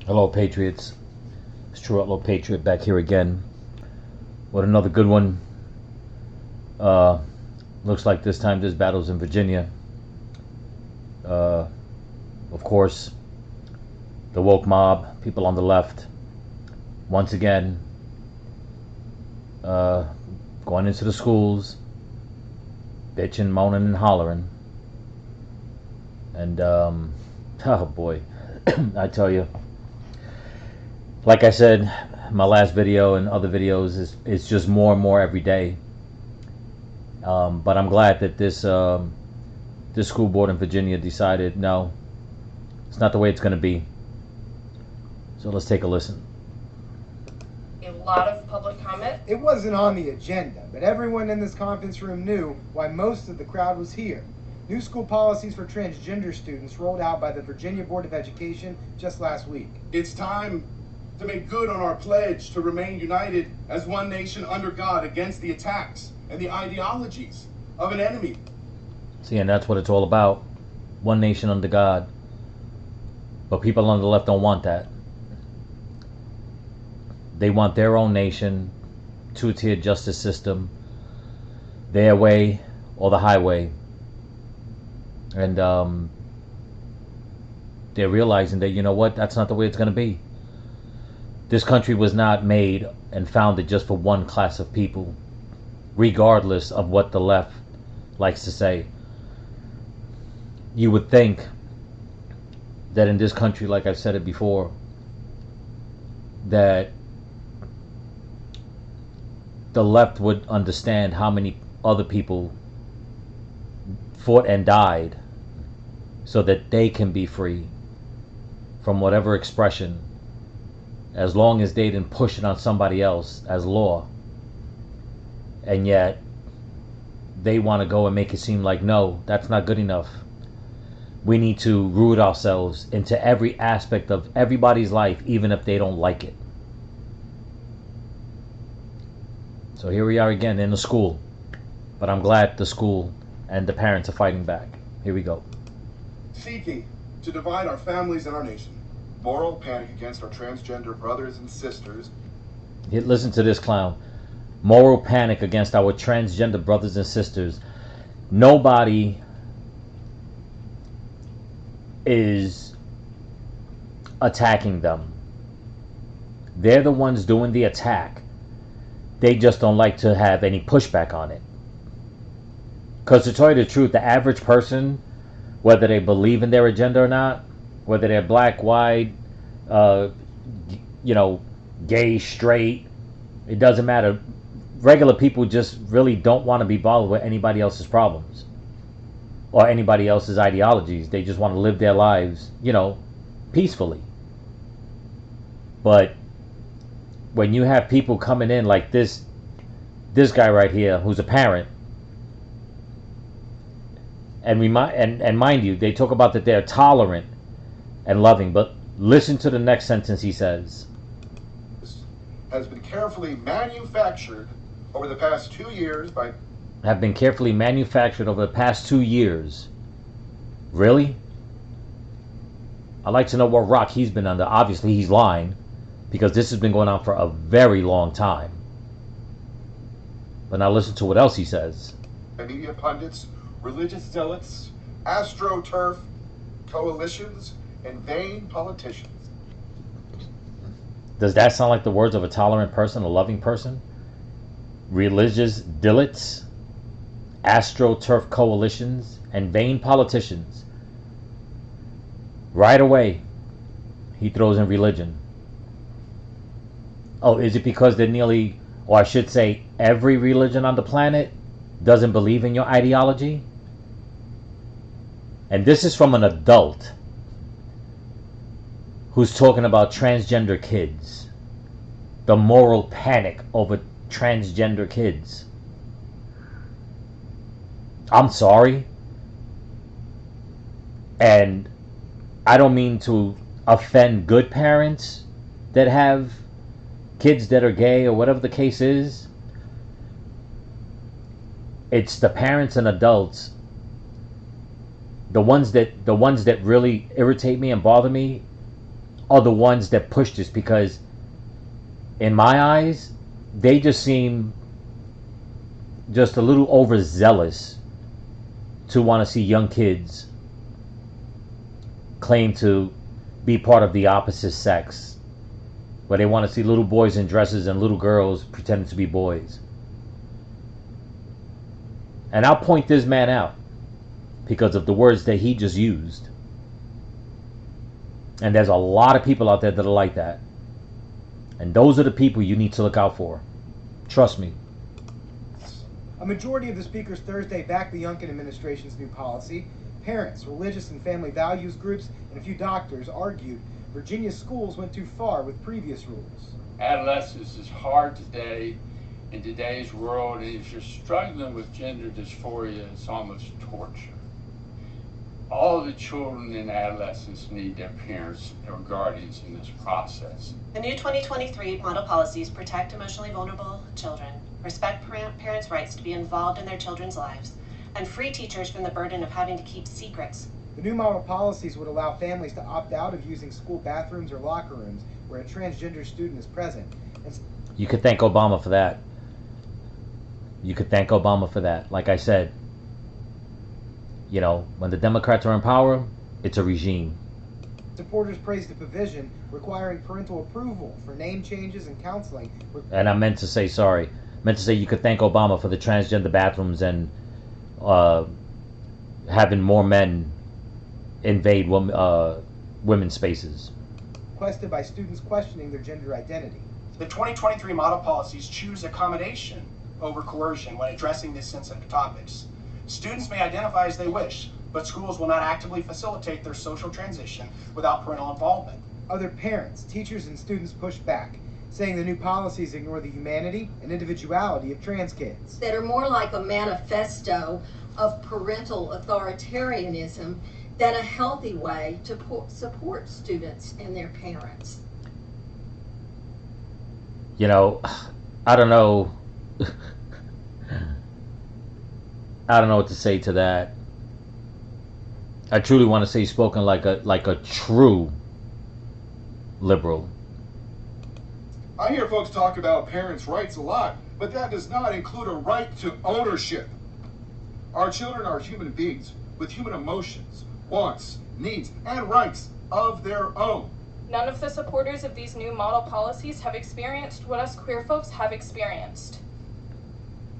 Hello, Patriots. It's True Outlaw Patriot back here again. What another good one. Uh, Looks like this time this battle's in Virginia. Of course, the woke mob, people on the left, once again, going into the schools, bitching, moaning, and hollering. And, oh boy, I tell you, like I said, my last video and other videos, it's just more and more every day. But I'm glad that this school board in Virginia decided no, it's not the way it's going to be. So let's take a listen. A lot of public comment. It wasn't on the agenda, but everyone in this conference room knew why most of the crowd was here. New school policies for transgender students rolled out by the Virginia Board of Education just last week. It's time to make good on our pledge to remain united as one nation under God against the attacks and the ideologies of an enemy. See, and that's what it's all about. One nation under God. But people on the left don't want that. They want their own nation, two-tier justice system, their way or the highway. And they're realizing that, you know what, that's not the way it's going to be. This country was not made and founded just for one class of people, regardless of what the left likes to say. You would think that in this country, like I've said it before, that the left would understand how many other people fought and died so that they can be free from whatever expression, as long as they didn't push it on somebody else as law. And yet they want to go and make it seem like, no, that's not good enough. We need to root ourselves into every aspect of everybody's life, even if they don't like it. So here we are again in the school. But I'm glad the school and the parents are fighting back. Here we go. Seeking to divide our families and our nation. Moral panic against our transgender brothers and sisters. Listen to this clown. Moral panic against our transgender brothers and sisters. Nobody is attacking them. They're the ones doing the attack. They just don't like to have any pushback on it. Because to tell you the truth, the average person, whether they believe in their agenda or not, whether they're black, white, gay, straight, it doesn't matter. Regular people just really don't want to be bothered with anybody else's problems or anybody else's ideologies. They just want to live their lives, peacefully. But when you have people coming in like this guy right here, who's a parent, and mind you, they talk about that they're tolerant and loving, but listen to the next sentence he says. Has been carefully manufactured over the past 2 years by... Have been carefully manufactured over the past 2 years. Really? I'd like to know what rock he's been under. Obviously he's lying, because this has been going on for a very long time. But now listen to what else he says. Media pundits, religious zealots, astroturf coalitions, and vain politicians. Does that sound like the words of a tolerant person, a loving person? Religious dilots, astroturf coalitions, and vain politicians. Right away, he throws in religion. Oh, is it because they're nearly, or I should say, every religion on the planet doesn't believe in your ideology? And this is from an adult who's talking about transgender kids. The moral panic over transgender kids. I'm sorry. And I don't mean to offend good parents that have kids that are gay or whatever the case is. It's the parents and adults, the ones that really irritate me and bother me are the ones that push this, because in my eyes, they just seem just a little overzealous to want to see young kids claim to be part of the opposite sex, where they want to see little boys in dresses and little girls pretending to be boys. And I'll point this man out because of the words that he just used. And there's a lot of people out there that are like that. And those are the people you need to look out for. Trust me. A majority of the speakers Thursday backed the Youngkin administration's new policy. Parents, religious and family values groups, and a few doctors argued Virginia schools went too far with previous rules. Adolescence is hard today in today's world, and if you're struggling with gender dysphoria, it's almost torture. All the children and adolescents need their parents or guardians in this process. The new 2023 model policies protect emotionally vulnerable children, respect parents' rights to be involved in their children's lives, and free teachers from the burden of having to keep secrets. The new model policies would allow families to opt out of using school bathrooms or locker rooms where a transgender student is present. You could thank Obama for that. You could thank Obama for that. Like I said, you know, when the Democrats are in power, it's a regime. Supporters praised the provision requiring parental approval for name changes and counseling. And I meant to say, sorry, meant to say you could thank Obama for the transgender bathrooms and having more men invade women's spaces. Requested by students questioning their gender identity. The 2023 model policies choose accommodation over coercion when addressing these sensitive topics. Students may identify as they wish, but schools will not actively facilitate their social transition without parental involvement. Other parents, teachers, and students pushed back, saying the new policies ignore the humanity and individuality of trans kids. That are more like a manifesto of parental authoritarianism than a healthy way to support students and their parents. You know, I don't know. I don't know what to say to that. I truly want to say spoken like a true liberal. I hear folks talk about parents' rights a lot, but that does not include a right to ownership. Our children are human beings with human emotions, wants, needs, and rights of their own. None of the supporters of these new model policies have experienced what us queer folks have experienced.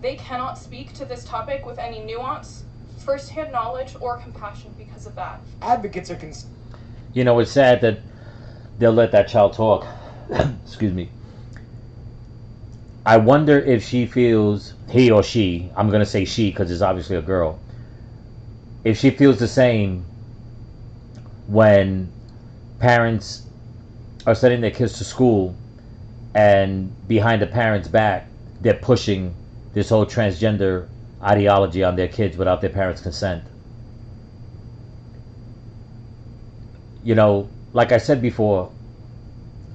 They cannot speak to this topic with any nuance, first-hand knowledge, or compassion because of that. Advocates are You know, it's sad that they'll let that child talk. Excuse me. I wonder if she feels, he or she, I'm going to say she because it's obviously a girl, if she feels the same when parents are sending their kids to school and behind the parents' back, they're pushing this whole transgender ideology on their kids without their parents' consent. You know, like I said before,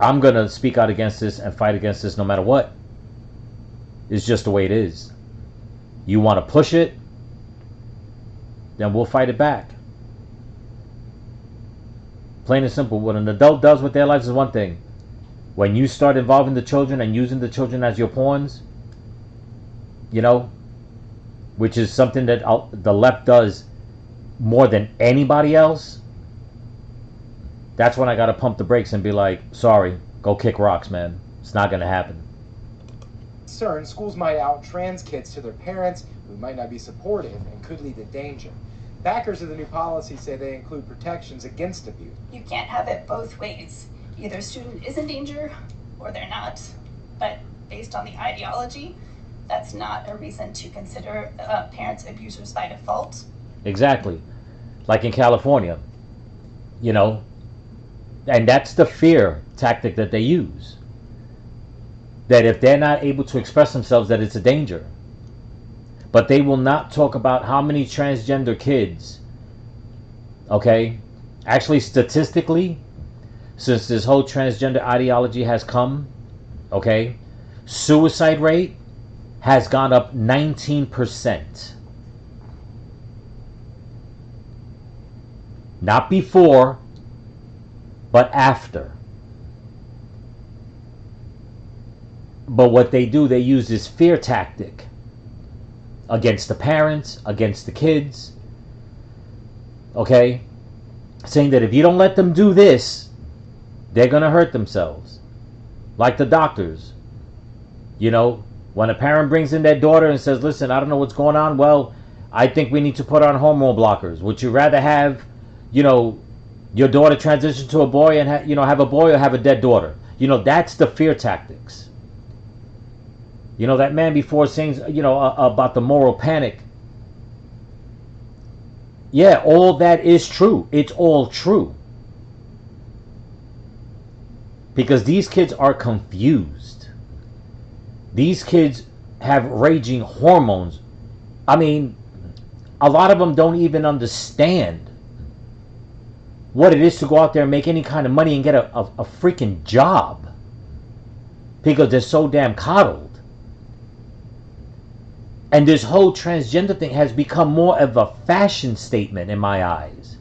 I'm going to speak out against this and fight against this no matter what. It's just the way it is. You want to push it, then we'll fight it back. Plain and simple. What an adult does with their lives is one thing. When you start involving the children and using the children as your pawns, you know, which is something that the left does more than anybody else, that's when I got to pump the brakes and be like, sorry, go kick rocks, man. It's not going to happen. concerned schools might out trans kids to their parents who might not be supportive and could lead to danger. Backers of the new policy say they include protections against abuse. You can't have it both ways. Either a student is in danger or they're not. But based on the ideology, that's not a reason to consider parents abusers by default. Exactly. Like in California, you know, and that's the fear tactic that they use. That if they're not able to express themselves, that it's a danger. But they will not talk about how many transgender kids, okay, actually statistically, since this whole transgender ideology has come, okay, suicide rate has gone up 19%. Not before, but after. But what they do, they use this fear tactic against the parents, against the kids. Okay? Saying that if you don't let them do this, they're going to hurt themselves. Like the doctors. You know, when a parent brings in their daughter and says, listen, I don't know what's going on. Well, I think we need to put on hormone blockers. Would you rather have, you know, your daughter transition to a boy and have a boy, or have a dead daughter? You know, that's the fear tactics. You know, that man before saying, about the moral panic. Yeah, all that is true. It's all true. Because these kids are confused. These kids have raging hormones. I mean, a lot of them don't even understand what it is to go out there and make any kind of money and get a freaking job. Because they're so damn coddled. And this whole transgender thing has become more of a fashion statement in my eyes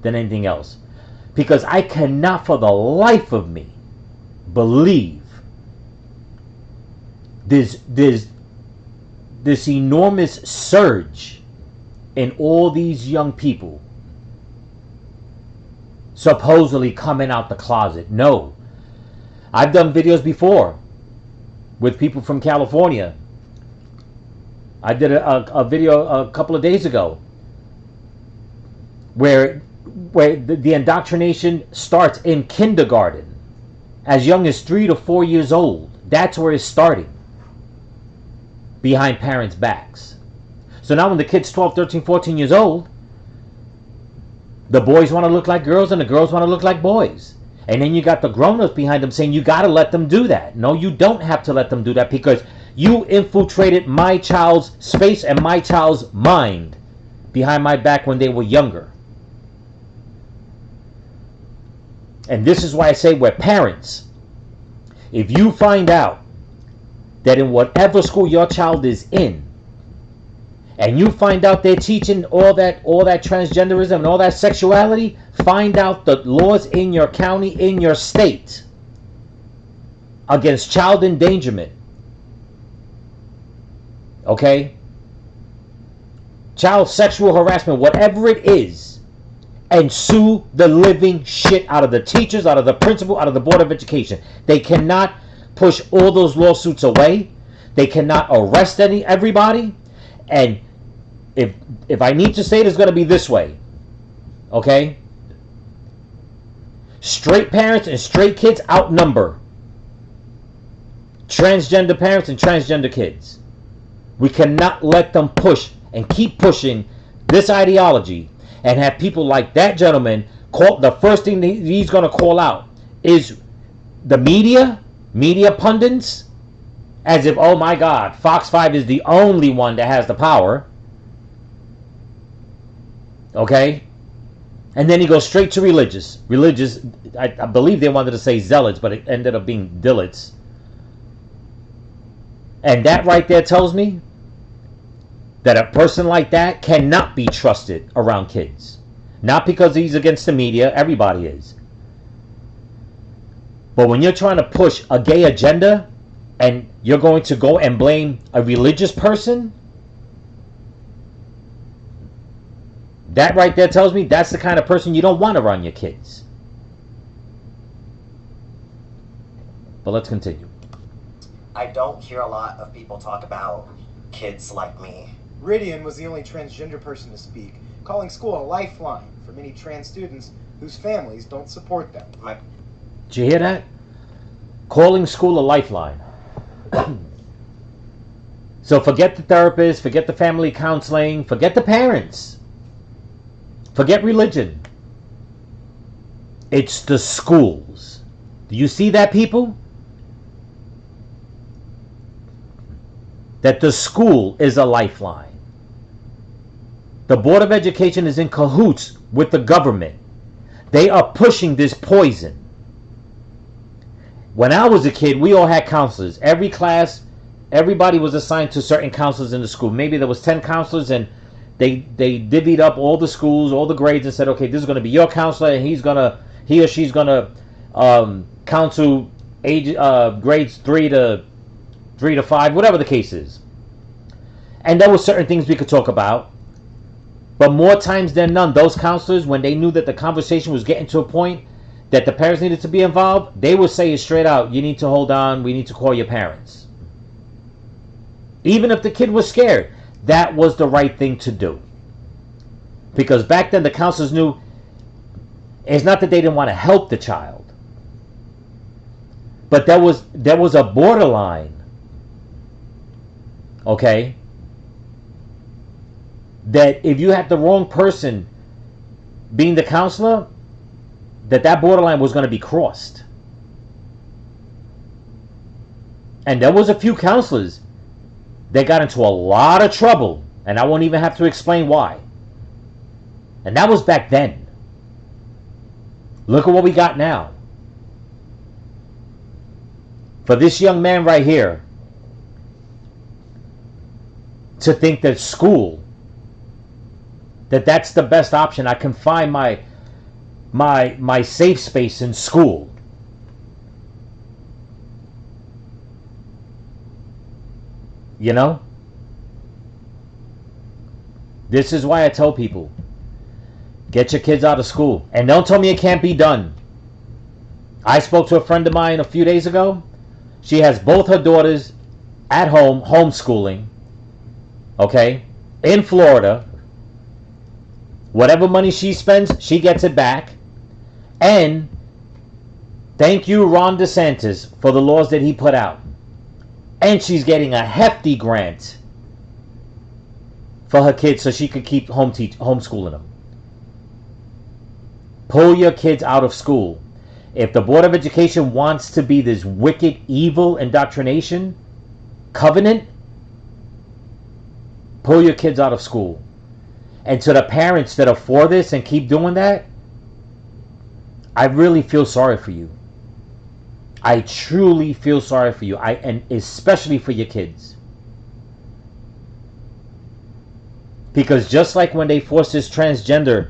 than anything else. Because I cannot for the life of me believe this enormous surge in all these young people supposedly coming out the closet. No. I've done videos before with people from California. I did a video a couple of days ago where the indoctrination starts in kindergarten, as young as 3 to 4 years old. That's where it's starting, behind parents' backs. So now when the kid's 12, 13, 14 years old, the boys want to look like girls and the girls want to look like boys. And then you got the grown-ups behind them saying you got to let them do that. No, you don't have to let them do that, because you infiltrated my child's space and my child's mind behind my back when they were younger. And this is why I say, we're parents. If you find out that in whatever school your child is in, and you find out they're teaching all that transgenderism and all that sexuality, find out the laws in your county, in your state, against child endangerment. Okay? Child sexual harassment, whatever it is, and sue the living shit out of the teachers, out of the principal, out of the Board of Education. They cannot push all those lawsuits away. They cannot arrest everybody. And if I need to say it, it's going to be this way. Okay? Straight parents and straight kids outnumber transgender parents and transgender kids. We cannot let them push and keep pushing this ideology and have people like that gentleman call. The first thing he's going to call out is the media pundits, as if, oh my God, Fox 5 is the only one that has the power. Okay? And then he goes straight to religious. I believe they wanted to say zealots, but it ended up being dilots. And that right there tells me that a person like that cannot be trusted around kids. Not because he's against the media, everybody is. But when you're trying to push a gay agenda and you're going to go and blame a religious person, that right there tells me that's the kind of person you don't want around your kids. But let's continue. I don't hear a lot of people talk about kids like me. Ridian was the only transgender person to speak, calling school a lifeline for many trans students whose families don't support them. Did you hear that? Calling school a lifeline. So forget the therapist, forget the family counseling, forget the parents. Forget religion. It's the schools. Do you see that, people? That the school is a lifeline. The Board of Education is in cahoots with the government. They are pushing this poison. When I was a kid, we all had counselors. Every class, everybody was assigned to certain counselors in the school. Maybe there was 10 counselors, and they divvied up all the schools, all the grades, and said, okay, this is going to be your counselor, and he or she's going to counsel grades 3 to 3 to 5, whatever the case is. And there were certain things we could talk about. But more times than none, those counselors, when they knew that the conversation was getting to a point that the parents needed to be involved, they would say it straight out, you need to hold on, we need to call your parents. Even if the kid was scared, that was the right thing to do. Because back then the counselors knew it's not that they didn't want to help the child, but there was a borderline, okay, that if you had the wrong person being the counselor, that borderline was going to be crossed. And there was a few counselors that got into a lot of trouble, and I won't even have to explain why. And that was back then. Look at what we got now. For this young man right here to think that school, that's the best option. I can find my safe space in school. You know? This is why I tell people, get your kids out of school. And don't tell me it can't be done. I spoke to a friend of mine a few days ago. She has both her daughters at home, homeschooling. Okay? In Florida. Whatever money she spends, she gets it back. And thank you, Ron DeSantis, for the laws that he put out. And she's getting a hefty grant for her kids so she could keep homeschooling them. Pull your kids out of school. If the Board of Education wants to be this wicked, evil indoctrination covenant, pull your kids out of school. And to the parents that are for this and keep doing that, I really feel sorry for you. I truly feel sorry for you. And especially for your kids. Because just like when they forced this transgender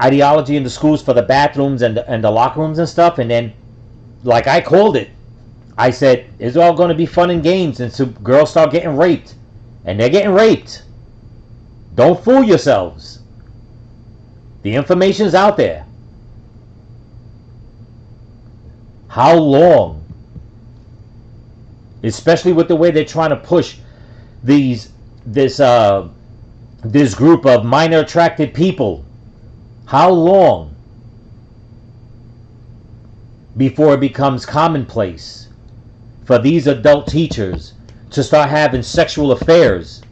ideology in the schools for the bathrooms and the locker rooms and stuff, and then, like I called it, I said, it's all going to be fun and games, and so girls start getting raped. And they're getting raped. Don't fool yourselves. The information's out there. How long? Especially with the way they're trying to push this group of minor attracted people. How long before it becomes commonplace for these adult teachers to start having sexual affairs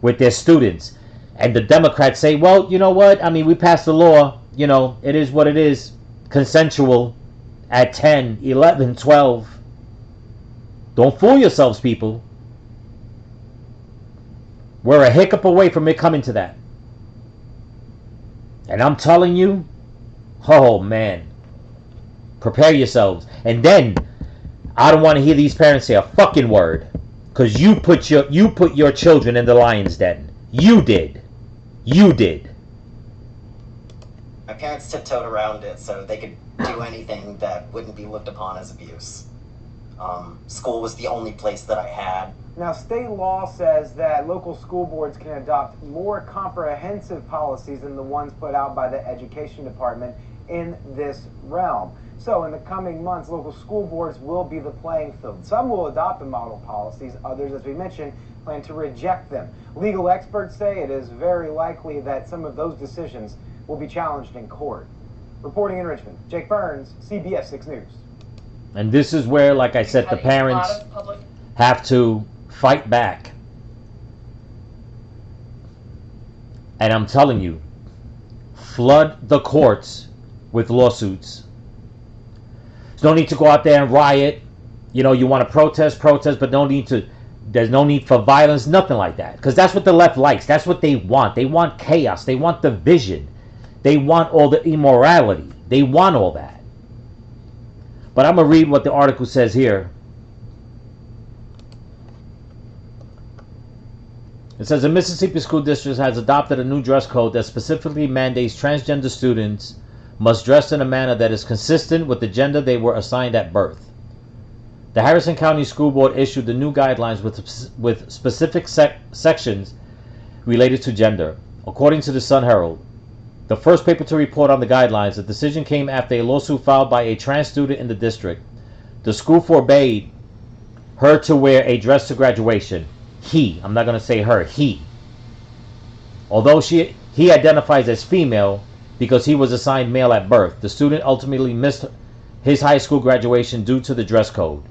with their students? And the Democrats say, well, you know what? I mean, we passed the law. You know, it is what it is. Consensual at 10, 11, 12. Don't fool yourselves, people. We're a hiccup away from it coming to that. And I'm telling you, oh man, prepare yourselves. And then, I don't want to hear these parents say a fucking word. Because you put your children in the lion's den. You did. You did. My parents tiptoed around it so they could do anything that wouldn't be looked upon as abuse. School was the only place that I had. Now, state law says that local school boards can adopt more comprehensive policies than the ones put out by the Education Department in this realm. So in the coming months, local school boards will be the playing field. Some will adopt the model policies, others, as we mentioned, plan to reject them. Legal experts say it is very likely that some of those decisions will be challenged in court. Reporting in Richmond, Jake Burns, CBS 6 News. And this is where, like I said, the parents have to fight back. And I'm telling you, flood the courts with lawsuits. There's no need to go out there and riot. You know, you want to protest, but there's no need for violence, nothing like that. Because that's what the left likes. That's what they want. They want chaos. They want division. They want all the immorality. They want all that. But I'm going to read what the article says here. It says, the Mississippi School District has adopted a new dress code that specifically mandates transgender students must dress in a manner that is consistent with the gender they were assigned at birth. The Harrison County School Board issued the new guidelines with specific sections related to gender. According to the Sun Herald, the first paper to report on the guidelines, the decision came after a lawsuit filed by a trans student in the district. The school forbade her to wear a dress to graduation. He, I'm not going to say her, he. Although he identifies as female because he was assigned male at birth, the student ultimately missed his high school graduation due to the dress code.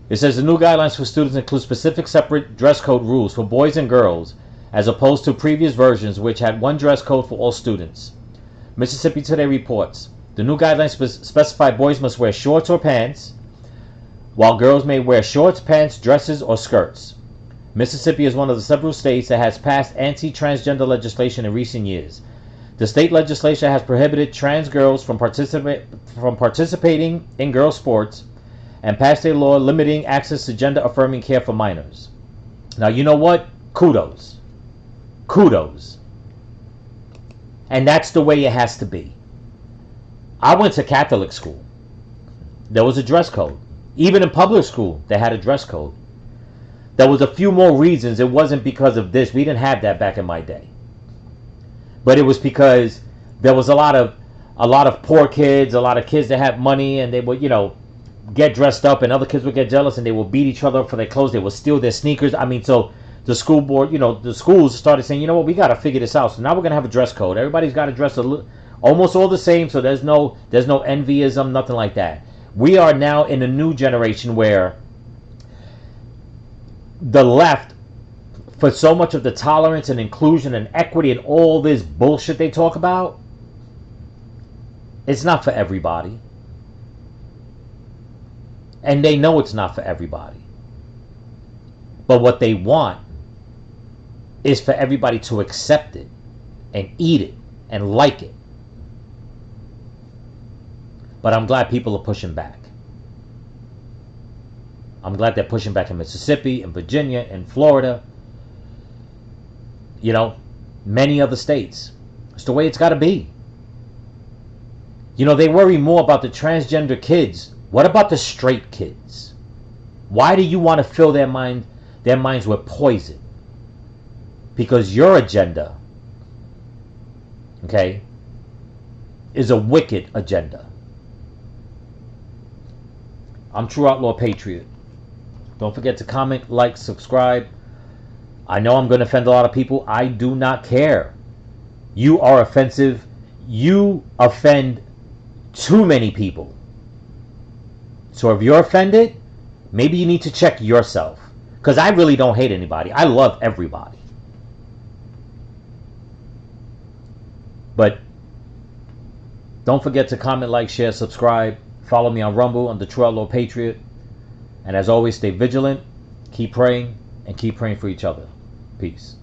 It says the new guidelines for students include specific separate dress code rules for boys and girls, as opposed to previous versions which had one dress code for all students. Mississippi Today reports, the new guidelines specify boys must wear shorts or pants, while girls may wear shorts, pants, dresses, or skirts. Mississippi is one of the several states that has passed anti-transgender legislation in recent years. The state legislature has prohibited trans girls from participating in girls' sports and passed a law limiting access to gender-affirming care for minors. Now, you know what? Kudos. Kudos. And that's the way it has to be. I went to Catholic school. There was a dress code. Even in public school, they had a dress code. There was a few more reasons. It wasn't because of this. We didn't have that back in my day. But it was because there was a lot of poor kids, a lot of kids that had money, and they would, get dressed up, and other kids would get jealous, and they would beat each other up for their clothes. They would steal their sneakers. I mean, so the school board, the schools started saying, you know what, we got to figure this out. So now we're gonna have a dress code. Everybody's got to dress almost all the same. So there's no envyism, nothing like that. We are now in a new generation where the left, for so much of the tolerance and inclusion and equity and all this bullshit they talk about, it's not for everybody. And they know it's not for everybody. But what they want is for everybody to accept it and eat it and like it. But I'm glad people are pushing back. I'm glad they're pushing back in Mississippi, in Virginia, in Florida. Many other states. It's the way it's got to be. They worry more about the transgender kids. What about the straight kids? Why do you want to fill their minds with poison? Because your agenda, is a wicked agenda. I'm True Outlaw Patriot. Don't forget to comment, like, subscribe. I know I'm going to offend a lot of people. I do not care. You are offensive. You offend too many people. So if you're offended, maybe you need to check yourself. Because I really don't hate anybody. I love everybody. But don't forget to comment, like, share, subscribe. Follow me on Rumble under True Outlaw Patriot. And as always, stay vigilant, keep praying, and keep praying for each other. Peace.